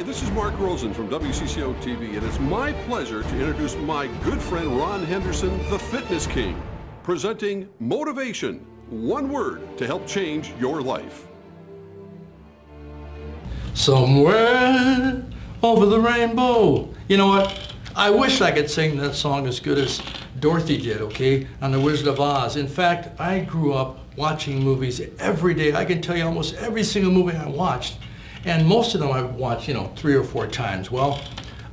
Hi, this is Mark Rosen from WCCO TV, and it's my pleasure to introduce my good friend Ron Henderson, the Fitness King, presenting Motivation, one word to help change your life. Somewhere over the rainbow. You know what? I wish I could sing that song as good as Dorothy did, okay, on The Wizard of Oz. In fact, I grew up watching movies every day. I can tell you almost every single movie I watched. And most of them I've watched, 3 or 4 times. Well,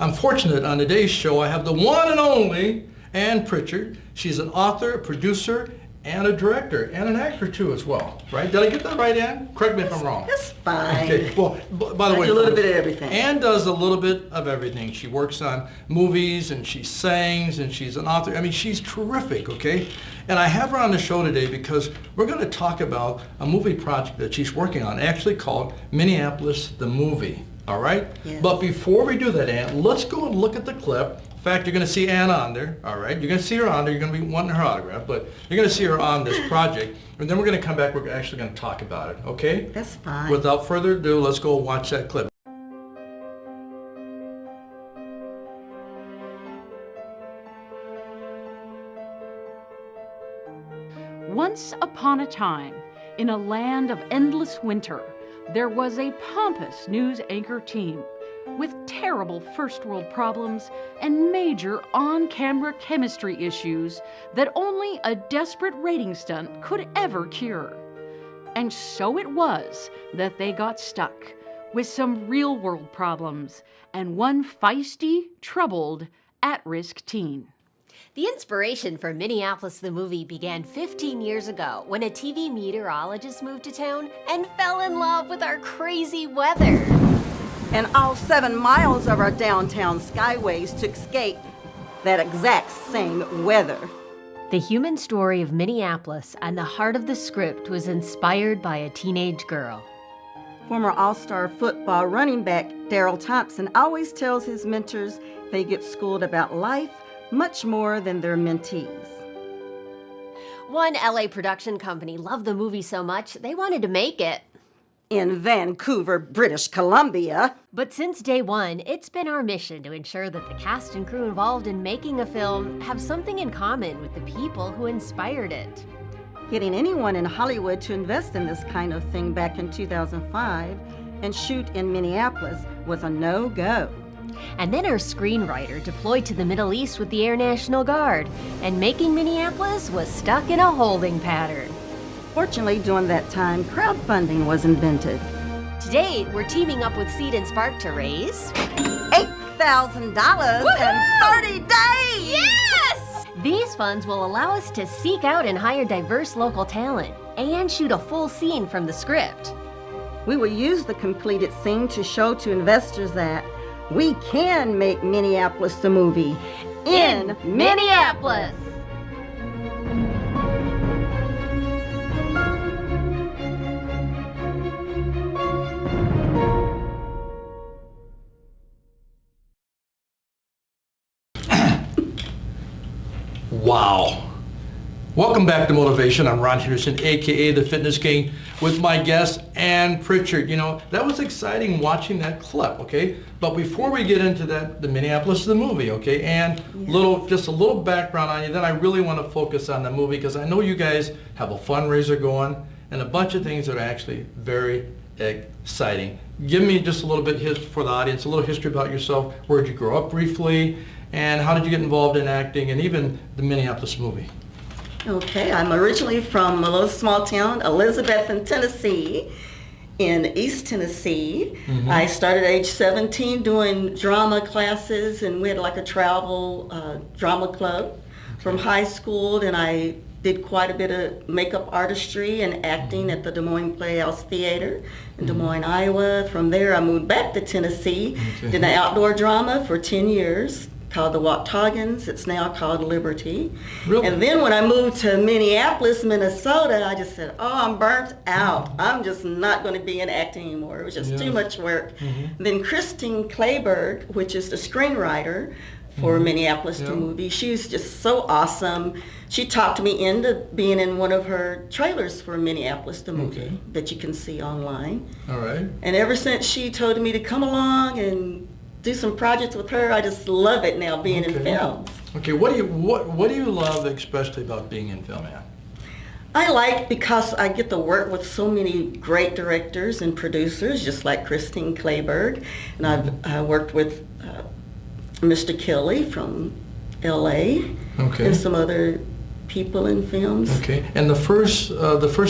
I'm fortunate on today's show I have the one and only Ann Pritchard. She's an author, a producer, and a director, and an actor too as well, right? Did I get that right, Ann? Correct me if I'm wrong. That's fine. Okay, well, by the way, I do a little bit of everything. Ann does a little bit of everything. She works on movies, and she sings, and she's an author. I mean, she's terrific, okay? And I have her on the show today because we're going to talk about a movie project that she's working on, actually called Minneapolis the Movie, all right? Yes. But before we do that, Ann, let's go and look at the clip. In fact, you're going to see Ann on there, all right? You're going to see her on there. You're going to be wanting her autograph, but you're going to see her on this project. And then we're going to come back. We're actually going to talk about it, okay? That's fine. Without further ado, let's go watch that clip. Once upon a time, in a land of endless winter, there was a pompous news anchor team with terrible first world problems and major on-camera chemistry issues that only a desperate rating stunt could ever cure. And so it was that they got stuck with some real-world problems and one feisty, troubled, at-risk teen. The inspiration for Minneapolis the Movie began 15 years ago when a TV meteorologist moved to town and fell in love with our crazy weather. And all 7 miles of our downtown skyways to escape that exact same weather. The human story of Minneapolis and the heart of the script was inspired by a teenage girl. Former all-star football running back Daryl Thompson always tells his mentors they get schooled about life much more than their mentees. One LA production company loved the movie so much they wanted to make it. In Vancouver, British Columbia. But since day one, it's been our mission to ensure that the cast and crew involved in making a film have something in common with the people who inspired it. Getting anyone in Hollywood to invest in this kind of thing back in 2005 and shoot in Minneapolis was a no-go. And then our screenwriter deployed to the Middle East with the Air National Guard, and making Minneapolis was stuck in a holding pattern. Fortunately, during that time, crowdfunding was invented. Today, we're teaming up with Seed and Spark to raise $8,000 in 30 days! Yes! These funds will allow us to seek out and hire diverse local talent and shoot a full scene from the script. We will use the completed scene to show to investors that we can make Minneapolis the movie in Minneapolis! Wow. Welcome back to Motivation. I'm Ron Henderson, aka the Fitness King, with my guest, Ann Pritchard. That was exciting watching that clip, okay? But before we get into that, the Minneapolis the Movie, okay? Ann, just a little background on you, then I really want to focus on the movie because I know you guys have a fundraiser going and a bunch of things that are actually very exciting. Give me just a little bit for the audience, a little history about yourself. Where did you grow up briefly? And how did you get involved in acting and even the Minneapolis movie? Okay, I'm originally from a little small town, Elizabethton, Tennessee, in East Tennessee. Mm-hmm. I started at age 17 doing drama classes, and we had like a travel drama club from high school. And I did quite a bit of makeup artistry and acting at the Des Moines Playhouse Theater in Des Moines, Iowa. From there, I moved back to Tennessee, did an outdoor drama for 10 years. Called the Wautoggans. It's now called Liberty. Really? And then when I moved to Minneapolis, Minnesota, I just said, oh, I'm burnt out. I'm just not going to be in acting anymore. It was just too much work. Then Christine Clayberg, which is the screenwriter, for Minneapolis Yeah. the Movie. She's just so awesome. She talked me into being in one of her trailers for Minneapolis the Movie Okay. that you can see online. All right. And ever since she told me to come along and do some projects with her, I just love it now being in films. Okay. What do you love especially about being in film, Ann? I like because I get to work with so many great directors and producers, just like Christine Clayberg, and I've worked with Mr. Kelly from L.A. Okay. and some other people in films. Okay. And the first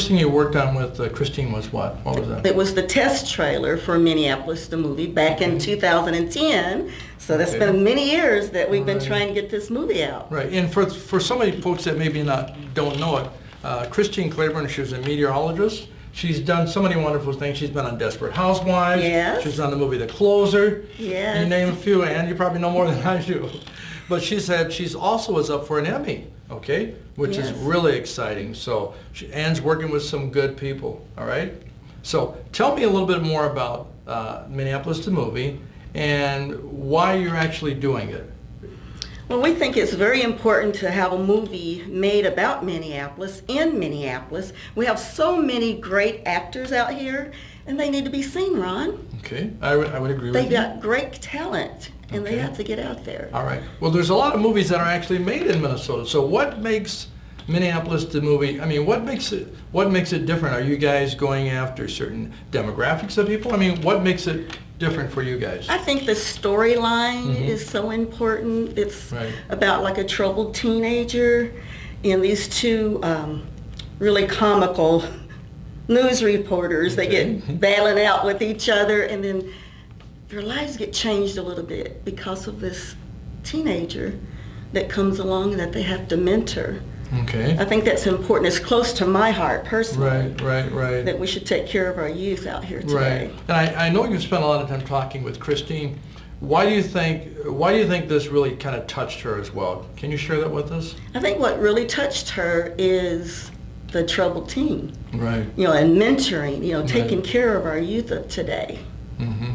thing you worked on with Christine was what? What was that? It was the test trailer for Minneapolis the Movie back in 2010. So that's Okay. been many years that we've been Right. trying to get this movie out. Right. And for some of you folks that maybe don't know it, Christine Claiborne, she was a meteorologist. She's done so many wonderful things. She's been on Desperate Housewives. Yes. She's on the movie The Closer. Yes. You name a few, and you probably know more than I do. But she said she's also was up for an Emmy, okay, which is Yes. really exciting. So Ann's working with some good people, all right? So tell me a little bit more about Minneapolis the Movie and why you're actually doing it. Well, we think it's very important to have a movie made about Minneapolis, in Minneapolis. We have so many great actors out here, and they need to be seen, Ron. Okay, I would agree They with you. got great talent, and they Okay. have to get out there. All right. Well, there's a lot of movies that are actually made in Minnesota. So what makes Minneapolis the Movie? I mean, what makes it different? Are you guys going after certain demographics of people? I mean, what makes it different for you guys? I think the storyline is so important. It's Right. about like a troubled teenager and these two really comical news reporters. They get battling out with each other, and then their lives get changed a little bit because of this teenager that comes along that they have to mentor. Okay. I think that's important. It's close to my heart personally. Right. That we should take care of our youth out here today. Right. And I know you've spent a lot of time talking with Christine. Why do you think this really kind of touched her as well? Can you share that with us? I think what really touched her is the troubled teen, Right. and mentoring, taking Right. care of our youth of today. Mm-hmm.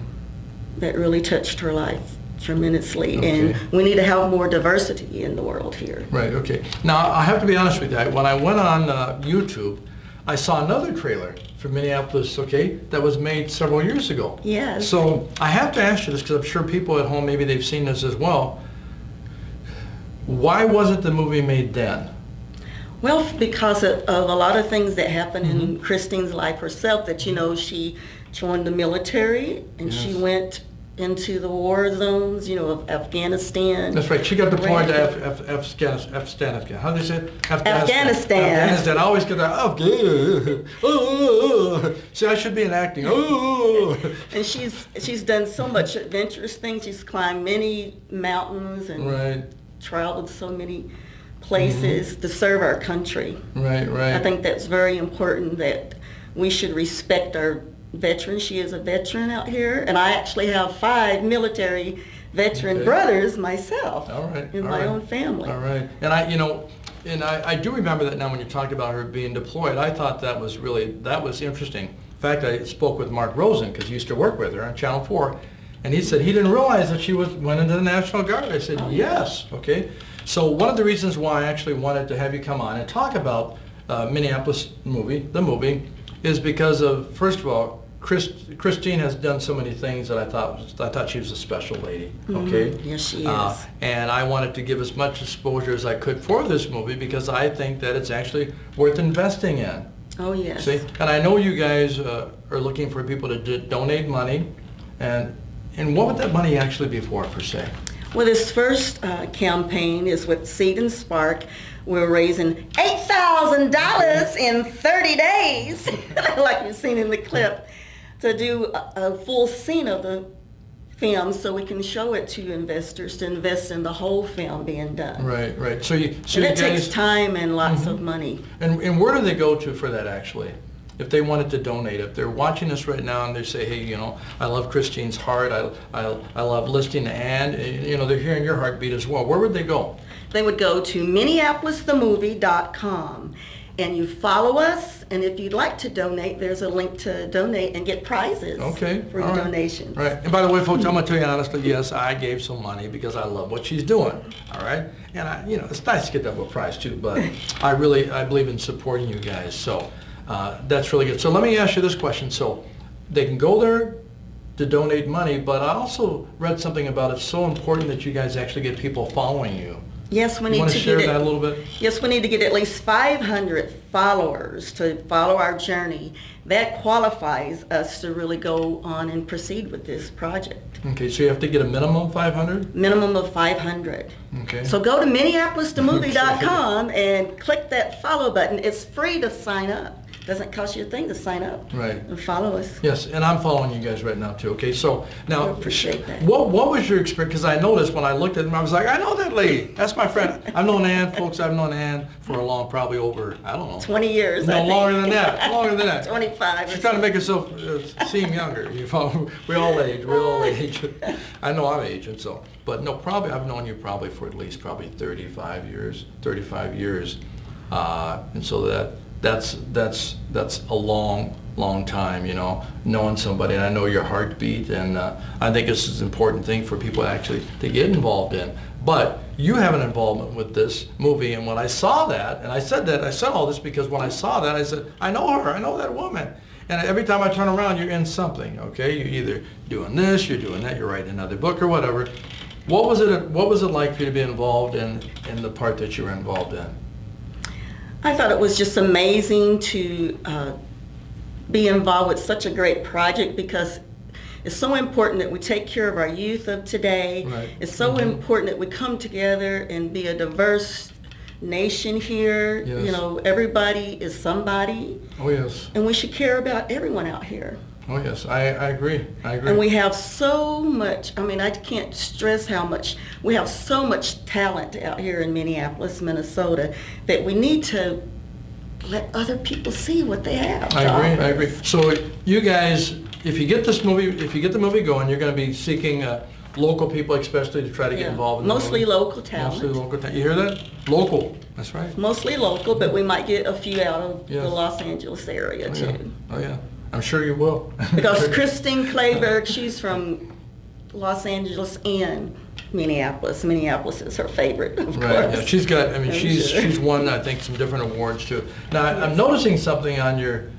That really touched her life tremendously. Okay. And we need to have more diversity in the world here. Right, okay. Now, I have to be honest with you. When I went on YouTube, I saw another trailer for Minneapolis, okay, that was made several years ago. Yes. So I have to ask you this, because I'm sure people at home, maybe they've seen this as well. Why wasn't the movie made then? Well, because of a lot of things that happened in Christine's life herself, that, she joined the military and she Yes. went into the war zones, of Afghanistan. That's right. She got deployed to Iraq. Afghanistan. How do they say it? Afghanistan. Afghanistan. I always get that. Afghanistan. Oh. See, I should be in acting. Oh. And she's done so much adventurous things. She's climbed many mountains and Right. traveled so many places to serve our country. Right. I think that's very important, that we should respect our veterans. She is a veteran out here, and I actually have 5 military veteran Okay. brothers myself All right. in all my right. own family. All right. And I do remember that now when you talked about her being deployed. I thought that was interesting. In fact, I spoke with Mark Rosen, because he used to work with her on Channel 4, and he said he didn't realize that she went into the National Guard. I said, yes. Okay. So one of the reasons why I actually wanted to have you come on and talk about Minneapolis the movie, is because of, first of all, Christine has done so many things that I thought she was a special lady. Okay. Yes, she is. And I wanted to give as much exposure as I could for this movie, because I think that it's actually worth investing in. Oh, yes. See, and I know you guys are looking for people to donate money, and what would that money actually be for, per se? Well, this first campaign is with Seed and Spark. We're raising $8,000 in 30 days, like you've seen in the clip, to do a full scene of the film so we can show it to investors to invest in the whole film being done. Right. So you And it guys, takes time and lots of money. and where do they go to for that, actually? If they wanted to donate, if they're watching this right now and they say, hey, I love Christine's heart, I love listening to Ann, they're hearing your heartbeat as well, where would they go? They would go to minneapolisthemovie.com, and you follow us. And if you'd like to donate, there's a link to donate and get prizes Okay. for your all right. donations. Right. And by the way, folks, I'm going to tell you honestly, yes, I gave some money because I love what she's doing. All right. And it's nice to get that little prize too, but I believe in supporting you guys. So that's really good. So let me ask you this question. So they can go there to donate money, but I also read something about it's so important that you guys actually get people following you. Yes, we need You want to to share get that a it. little bit? Yes, we need to get at least 500 followers to follow our journey. That qualifies us to really go on and proceed with this project. Okay, so you have to get a minimum 500? Minimum of 500. Okay. So go to minneapolisthemovie.com and click that follow button. It's free to sign up. Doesn't cost you a thing to sign up. Right. And follow us. Yes, and I'm following you guys right now too. Okay, so now, I appreciate that. what was your experience? Because I noticed when I looked at them, I was like, I know that lady. That's my friend. I've known Ann, folks. I've known Ann for a long, probably over, I don't know. 20 years, I No, think. longer than that. Longer than that. 25 or She's trying to make herself seem younger. You follow? We all age. We all age. I know I'm aging, so. But no, probably I've known you probably for at least probably 35 years. 35 years, and so that's a long time, knowing somebody. And I know your heartbeat, and I think this is an important thing for people actually to get involved in. But you have an involvement with this movie, and when I saw that, and I said all this because when I saw that, I said, I know her, I know that woman. And every time I turn around, you're in something, okay? You're either doing this, you're doing that, you're writing another book or whatever. What was it like for you to be involved in the part that you were involved in? I thought it was just amazing to be involved with such a great project because it's so important that we take care of our youth of today. Right. It's so important that we come together and be a diverse nation here. Yes. Everybody is somebody, Oh, yes. and we should care about everyone out here. Oh, yes. I agree. And we have so much, I can't stress how much, we have so much talent out here in Minneapolis, Minnesota, that we need to let other people see what they have. I agree. So you guys, if you get the movie going, you're going to be seeking local people especially to try to get involved in the Mostly movie? local talent. Mostly local talent. You hear that? Local. That's right. Mostly local, but we might get a few out of Yes. the Los Angeles area Oh, too. yeah. Oh, yeah. I'm sure you will. Because Christine Clayberg, she's from Los Angeles and Minneapolis. Minneapolis is her favorite, of Right, course. yeah, she's got, I'm she's sure. won, I think, some different awards too. Now, I'm noticing something on your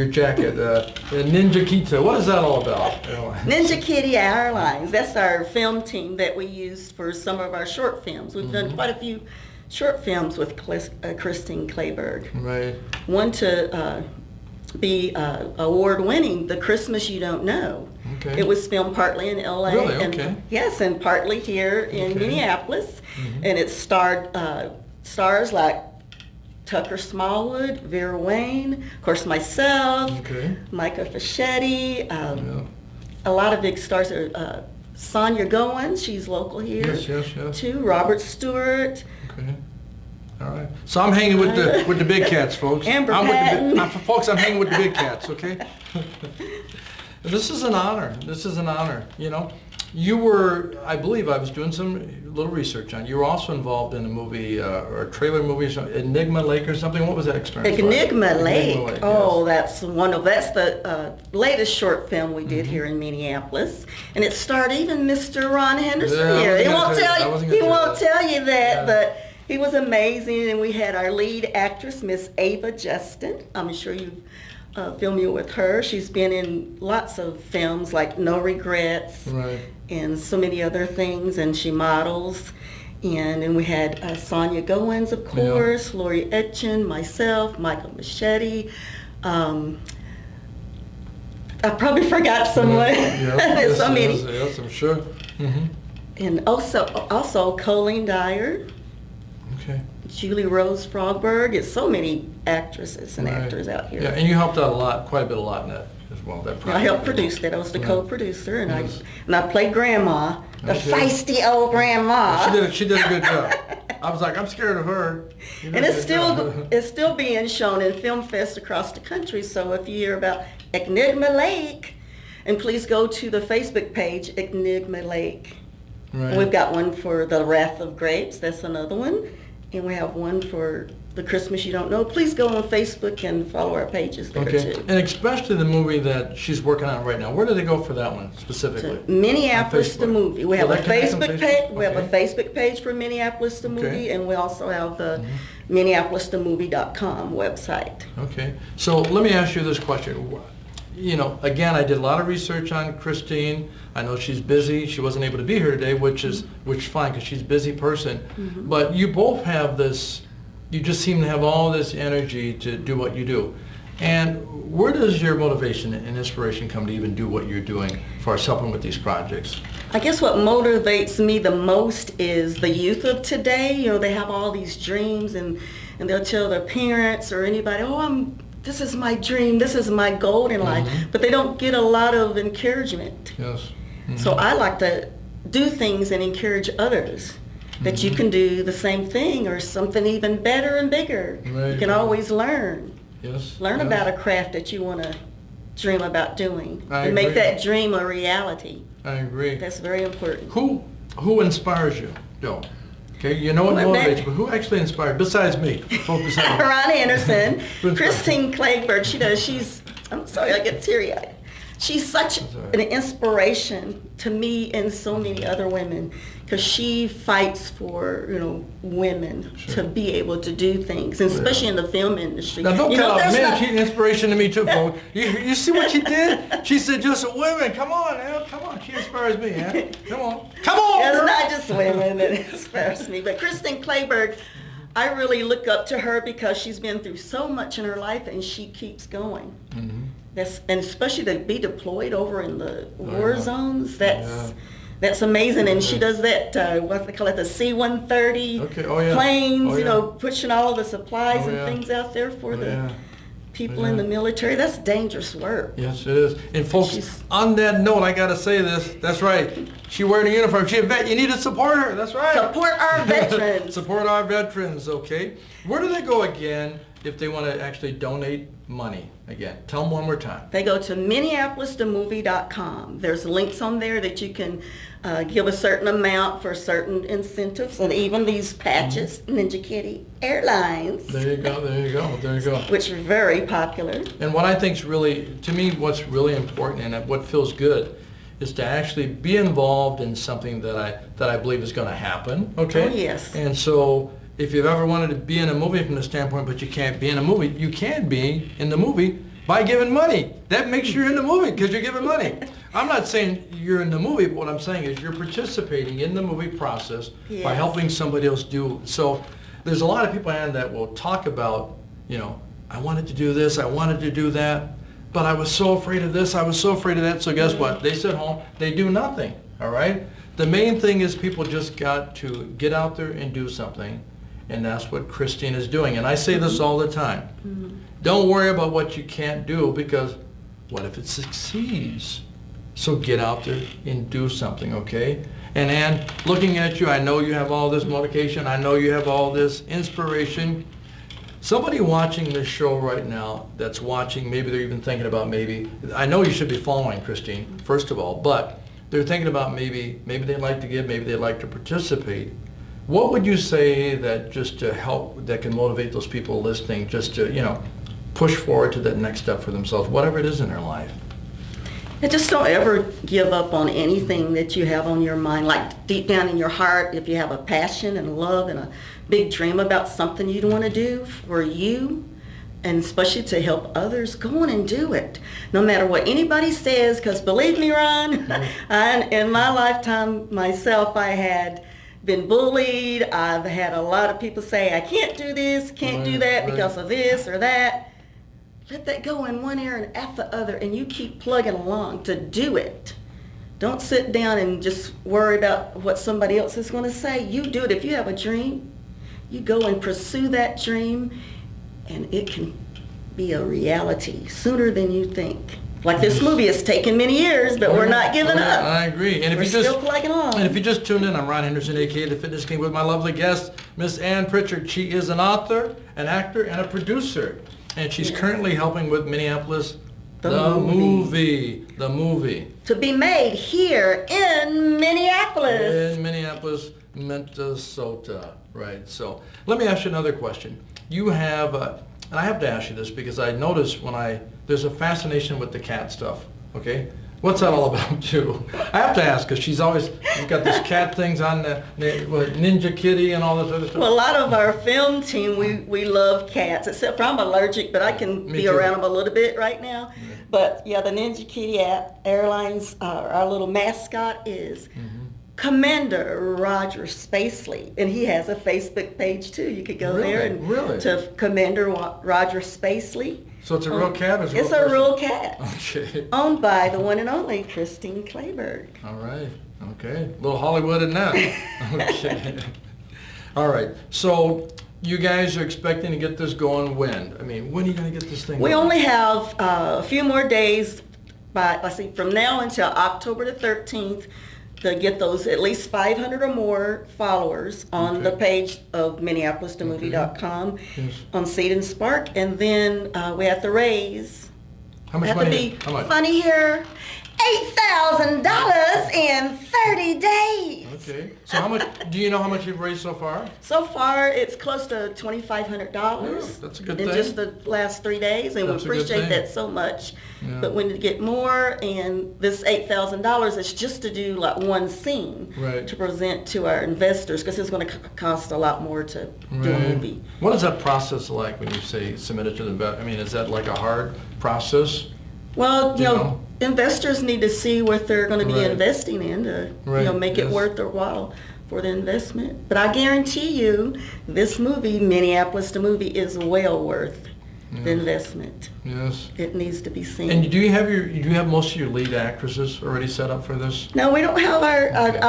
jacket, Ninja Kita. What is that all about? Ninja Kitty Airlines, that's our film team that we use for some of our short films. We've done quite a few short films with Christine Clayberg. Right. One to be award-winning, The Christmas You Don't Know. Okay. It was filmed partly in LA. Really? And, Okay. yes, and partly here in Okay. Minneapolis. And it starred stars like Tucker Smallwood, Vera Wayne, of course myself, Okay. Micah Fischetti, Yeah. a lot of big stars. Sonia Goins, she's local here. Yes. Too. Robert Stewart. Okay. All right. So I'm hanging with the big cats, folks. Amber I'm Patton. folks, I'm hanging with the big cats, okay? This is an honor. This is an honor. You were, I believe, I was doing some little research on. You were also involved in a movie or a trailer movie, Enigma Lake or something. What was that experience like? Enigma Lake. Oh, yes. that's the latest short film we did here in Minneapolis, and it starred even Mr. Ron Henderson Yeah, here. He won't I tell you that, Yeah. but he was amazing, and we had our lead actress, Miss Ava Justin. I'm sure you've familiar with her. She's been in lots of films like No Regrets Right. and so many other things, and she models. And then we had Sonia Goins, of course, Lori Etchen, myself, Michael Machete. I probably forgot someone. Yes, So many. yes, I'm sure. Mm-hmm. And also Colleen Dyer, Okay. Julie Rose Frogberg. It's so many actresses and Right. actors out here. Yeah, and you helped out quite a bit in that as well. That I project. helped produce that. I was the Yeah. co-producer, and Yes. I played Grandma, the Okay. feisty old Grandma. She did a good job. I was like, I'm scared of her. You did And a it's good job. it's still being shown in film fest across the country. So if you hear about Enigma Lake, and please go to the Facebook page Enigma Lake. Right. And we've got one for The Wrath of Grapes. That's another one. and we have one for The Christmas You Don't Know. Please go on Facebook and follow our pages there Okay, too. and especially the movie that she's working on right now. Where do they go for that one specifically? To Minneapolis the On Facebook. Movie. We have Well, a that connects on Facebook page. We have a Okay. Facebook page for Minneapolis the Movie, Okay. and we also have the MinneapolisTheMovie.com website. Okay, so let me ask you this question. You know, again, I did a lot of research on Christine. I know she's busy. She wasn't able to be here today, which is fine because she's a busy person. But you both have this. You just seem to have all this energy to do what you do. And where does your motivation and inspiration come to even do what you're doing for us helping with these projects? I guess what motivates me the most is the youth of today. You know, they have all these dreams, and they'll tell their parents or anybody, oh, this is my dream, this is my goal in life, but they don't get a lot of encouragement. Yes. So I like to do things and encourage others that you can do the same thing or something even better and bigger. Right. You can always learn. Yes. Learn yes. about a craft that you want to dream about doing I and make agree. that dream a reality. I agree. That's very important. Who inspires you, Joe? Okay, you know what Well, motivates you, but who actually inspires besides me? Folks besides me. Ron Henderson, Good Christine Clayburgh, I'm sorry, I get teary-eyed. She's such an inspiration to me and so many other women because she fights for, women to be able to do things, and especially in the film industry. Now don't cut off, there's man, not- she's an inspiration to me too, folks. You see what she did? She said just women, come on, Al, come on. She inspires me, Al. Come on. Come on! It's girl. not just women that inspires me, but Christine Clayburgh, I really look up to her because she's been through so much in her life and she keeps going. And especially to be deployed over in the war zones, that's amazing. And she does that, what they call it, the C-130 Okay, oh, yeah. planes, Oh, yeah. pushing all the supplies Oh, and yeah. things out there for Oh, the yeah. people in the military. That's dangerous work. Yes, it is. And folks, She's- on that note, I gotta say this. That's right. She wearing a uniform. She a vet. You need to support her. That's right. Support our veterans. Support our veterans, okay? Where do they go again if they want to actually donate money? Again, tell them one more time. They go to MinneapolisTheMovie.com. There's links on there that you can give a certain amount for certain incentives, and even these patches, Ninja Kitty Airlines, There you go, there you go, there you go. which are very popular. And what I think's really, to me, what's really important and what feels good is to actually be involved in something that I believe is going to happen, okay? Oh, yes. And so if you've ever wanted to be in a movie from the standpoint, but you can't be in a movie, you can be in the movie by giving money. That makes you in the movie because you're giving money. I'm not saying you're in the movie, but what I'm saying is you're participating in the movie process by Yes. helping somebody else do. So there's a lot of people, Ann, that will talk about, I wanted to do this, I wanted to do that, but I was so afraid of this, I was so afraid of that. So guess what? They sit home, they do nothing, all right? The main thing is people just got to get out there and do something. And that's what Christine is doing. And I say this all the time. Don't worry about what you can't do, because what if it succeeds? So get out there and do something, okay? And Ann, looking at you, I know you have all this motivation. I know you have all this inspiration. Somebody watching this show right now that's watching, maybe they're even thinking about I know you should be following Christine, first of all, but they're thinking about maybe they'd like to give, maybe they'd like to participate. What would you say that just to help, that can motivate those people listening, just to, push forward to that next step for themselves, whatever it is in their life? And just don't ever give up on anything that you have on your mind. Like deep down in your heart, if you have a passion and love and a big dream about something you want to do for you, and especially to help others, go on and do it. No matter what anybody says, because believe me, Ron, in my lifetime myself, I had been bullied. I've had a lot of people say, I can't do this, can't do that because of this or that. Let that go in one ear and out the other, and you keep plugging along to do it. Don't sit down and just worry about what somebody else is going to say. You do it. If you have a dream, you go and pursue that dream, and it can be a reality sooner than you think. Like this movie, it's taken many years, but we're not giving up. I agree. And We're still plugging along. And if you just tuned in, I'm Ron Henderson, aka the Fitness King, with my lovely guest, Miss Ann Pritchard. She is an author, an actor, and a producer. And she's currently helping with Minneapolis the Movie. The movie. To be made here in Minneapolis. In Minneapolis, Minnesota. Right. So let me ask you another question. You have, and I have to ask you this because I noticed there's a fascination with the cat stuff. Okay. What's that all about too? I have to ask because she's got this cat things on the Ninja Kitty and all this other stuff. Well, a lot of our film team, we love cats, except for I'm allergic, but I can Me be too. around them a little bit right now. Yeah. But yeah, the Ninja Kitty Airlines, our little mascot is Commander Roger Spacely, and he has a Facebook page too. You could go there and to Commander Roger Spacely. So it's a real cat? Or It's a real cat. Okay. Owned by the one and only Christine Clayberg. All right. Okay. A little Hollywood in that. Okay. All right. So you guys are expecting to get this going when? I mean, when are you going to get this thing We going? only have a few more days, from now until October the 13th, to get those at least 500 or more followers on the page of MinneapolisTheMovie.com Yes. on Seed and Spark, and then we have to raise. How much have money? to be How much? funny here. $8,000 in 30 days. Okay. So how much? Do you know how much you've raised so far? So far, it's close to $2,500 Yeah, that's a good in thing. just the last 3 days, and That's a we good appreciate thing. that so much. Yeah. But when you get more, and this $8,000 is just to do like one scene Right. to present to our investors, because it's going to cost a lot more to do a movie. What is that process like when you say submit it to the invest? I mean, is that like a hard process? Well, You know? investors need to see what they're going to be Right. investing in to, Right, make it yes. worth their while for the investment. But I guarantee you, this movie, Minneapolis the Movie, is well worth the investment. Yes. It needs to be seen. And do you have most of your lead actresses already set up for this? No, we don't have our. Okay.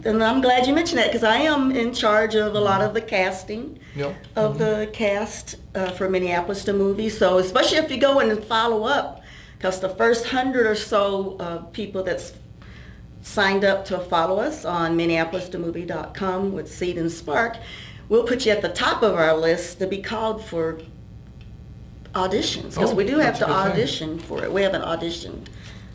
I'm glad you mentioned that because I am in charge of a lot of the casting Yep. of the cast for Minneapolis the Movie. So especially if you go in and follow up, because the first 100 or so people that's signed up to follow us on MinneapolisTheMovie.com with Seed and Spark, we'll put you at the top of our list to be called for auditions, because Oh, we do have that's a to good thing. audition for it. We haven't auditioned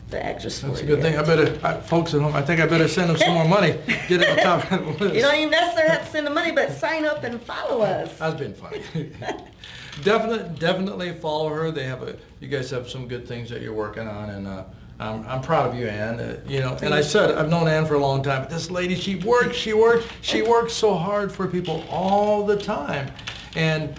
the actress for it That's a good thing. yet. Folks at home, I think I better send them some more money. Get it on top of the list. You don't even necessarily have to send the money, but sign up and follow us. That's been funny. Definitely follow her. You guys have some good things that you're working on, and I'm proud of you, Ann. And I said I've known Ann for a long time, but this lady, she works so hard for people all the time, and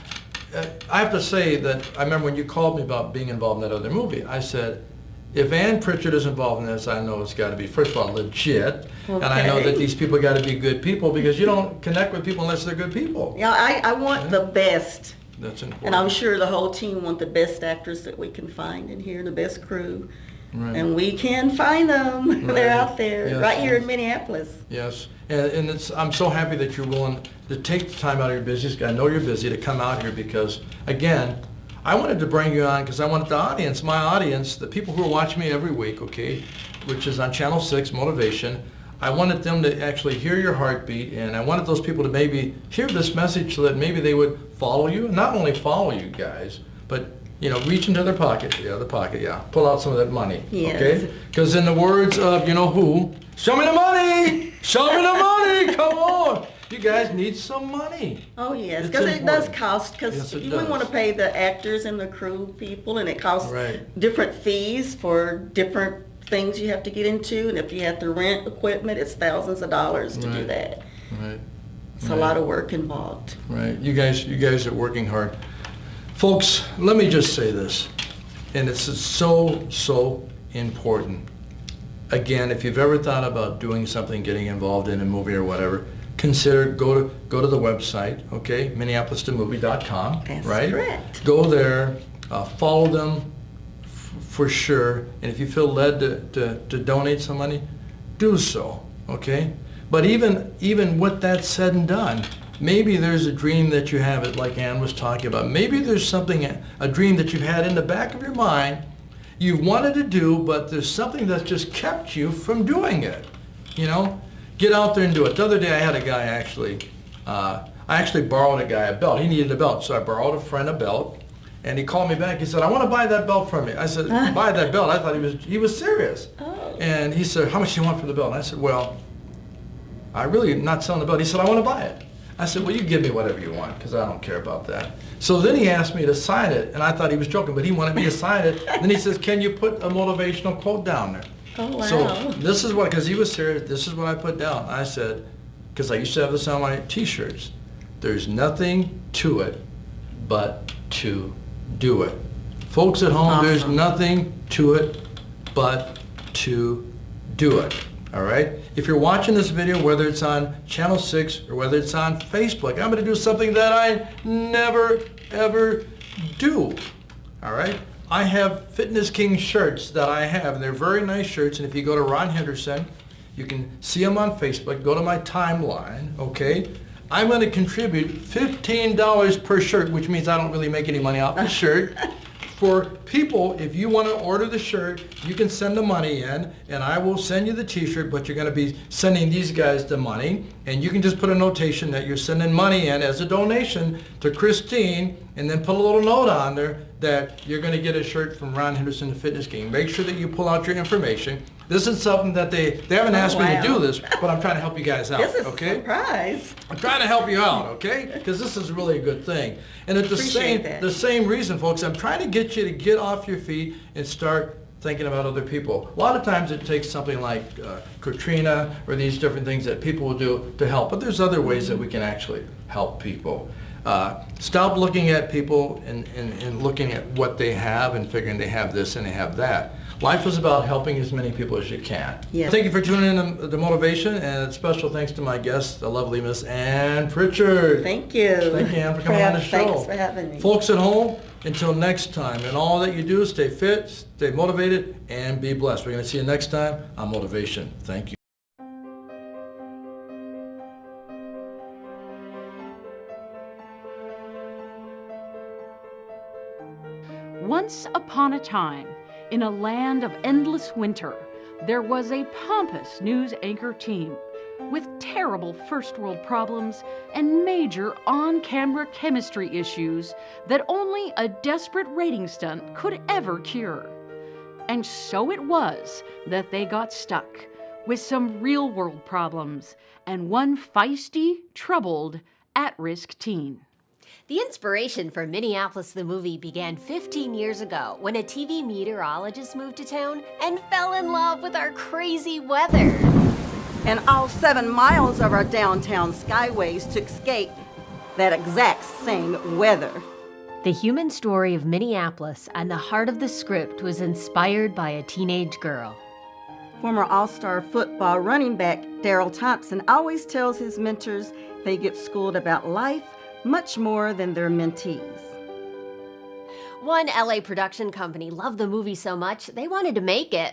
I have to say that I remember when you called me about being involved in that other movie. I said, if Ann Pritchard is involved in this, I know it's got to be, first of all, legit, and I know that these people got to be good people, because you don't connect with people unless they're good people. Yeah, I want the best. That's important. And I'm sure the whole team want the best actors that we can find in here, the best crew. Right. And we can find them. Right. They're out there, Yes. right here in Minneapolis. Yes, and I'm so happy that you're willing to take the time out of your business. I know you're busy, to come out here, because, again, I wanted to bring you on because I wanted my audience, the people who are watching me every week, okay, which is on Channel 6, Motivation, I wanted them to actually hear your heartbeat, and I wanted those people to maybe hear this message so that maybe they would follow you, and not only follow you guys, but reach into their pocket, pull out some of that money, Yes. okay? Because in the words of who, show me the money, show me the money, come on. You guys need some money. Oh, yes, It's because it does important. cost, because Yes, it we does. want to pay the actors and the crew people, and it costs Right. different fees for different things you have to get into, and if you have to rent equipment, it's thousands of dollars to do Right. that. Right. It's a lot of work involved. Right. You guys are working hard. Folks, let me just say this, and it's so important. Again, if you've ever thought about doing something, getting involved in a movie or whatever, consider go to the website, okay, MinneapolisTheMovie.com, That's right? correct. Go there, follow them for sure, and if you feel led to donate some money, do so, okay? But even with that said and done, maybe there's a dream that you have, like Ann was talking about. Maybe there's something, a dream that you've had in the back of your mind you've wanted to do, but there's something that's just kept you from doing it. Get out there and do it. The other day I had a guy I actually borrowed a guy a belt. He needed a belt, so I borrowed a friend a belt, and he called me back. He said, I want to buy that belt from you. I said, buy that belt? I thought he was serious. Oh. And he said, how much do you want for the belt? And I said, well, I really am not selling the belt. He said, I want to buy it. I said, well, you give me whatever you want, because I don't care about that. So then he asked me to sign it, and I thought he was joking, but he wanted me to sign it. Then he says, can you put a motivational quote down there? Oh, wow. So this is what, because he was serious, this is what I put down. I said, because I used to have this on my t-shirts, there's nothing to it but to do it. Folks at home, there's nothing to it but to do it. All right? If you're watching this video, whether it's on Channel 6 or whether it's on Facebook, I'm going to do something that I never, ever do. All right? I have Fitness King shirts that I have, and they're very nice shirts. And if you go to Ron Henderson, you can see them on Facebook. Go to my timeline, okay? I'm going to contribute $15 per shirt, which means I don't really make any money off the shirt. For people, if you want to order the shirt, you can send the money in, and I will send you the t-shirt, but you're going to be sending these guys the money, and you can just put a notation that you're sending money in as a donation to Christine, and then put a little note on there that you're going to get a shirt from Ron Henderson, the Fitness King. Make sure that you pull out your information. This is something that they haven't asked me to do this, but I'm trying to help you guys out, This is okay? a surprise. I'm trying to help you out, okay? Because this is really a good thing. And at the same reason, folks, I'm trying to get you to get off your feet and start thinking about other people. A lot of times it takes something like Katrina or these different things that people will do to help, but there's other ways that we can actually help people. Stop looking at people and looking at what they have and figuring they have this and they have that. Life is about helping as many people as you can. Yes. Thank you for tuning in to Motivation, and special thanks to my guest, the lovely Miss Ann Pritchard. Thank you. Thank you, Ann, for coming on the show. Thanks for having me. Folks at home, until next time, and all that you do, stay fit, stay motivated, and be blessed. We're going to see you next time on Motivation. Thank you. Once upon a time, in a land of endless winter, there was a pompous news anchor team with terrible first world problems and major on-camera chemistry issues that only a desperate rating stunt could ever cure. And so it was that they got stuck with some real-world problems and one feisty, troubled, at-risk teen. The inspiration for Minneapolis the Movie began 15 years ago when a TV meteorologist moved to town and fell in love with our crazy weather. And all 7 miles of our downtown skyways to escape that exact same weather. The human story of Minneapolis and the heart of the script was inspired by a teenage girl. Former All-Star football running back Daryl Thompson always tells his mentors they get schooled about life much more than their mentees. One LA production company loved the movie so much they wanted to make it.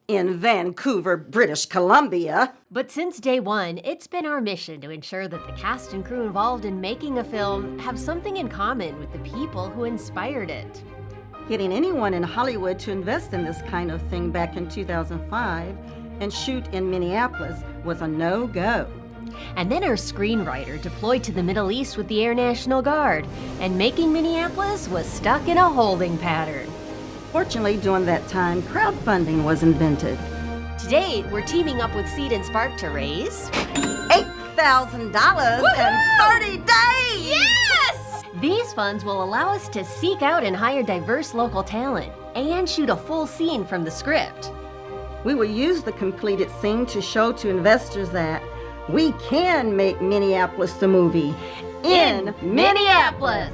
In Vancouver, British Columbia. But since day one, it's been our mission to ensure that the cast and crew involved in making a film have something in common with the people who inspired it. Getting anyone in Hollywood to invest in this kind of thing back in 2005 and shoot in Minneapolis was a no-go. And then our screenwriter deployed to the Middle East with the Air National Guard, and making Minneapolis was stuck in a holding pattern. Fortunately, during that time, crowdfunding was invented. Today, we're teaming up with Seed and Spark to raise $8,000 in 30 days! Yes! These funds will allow us to seek out and hire diverse local talent and shoot a full scene from the script. We will use the completed scene to show to investors that we can make Minneapolis the Movie in Minneapolis!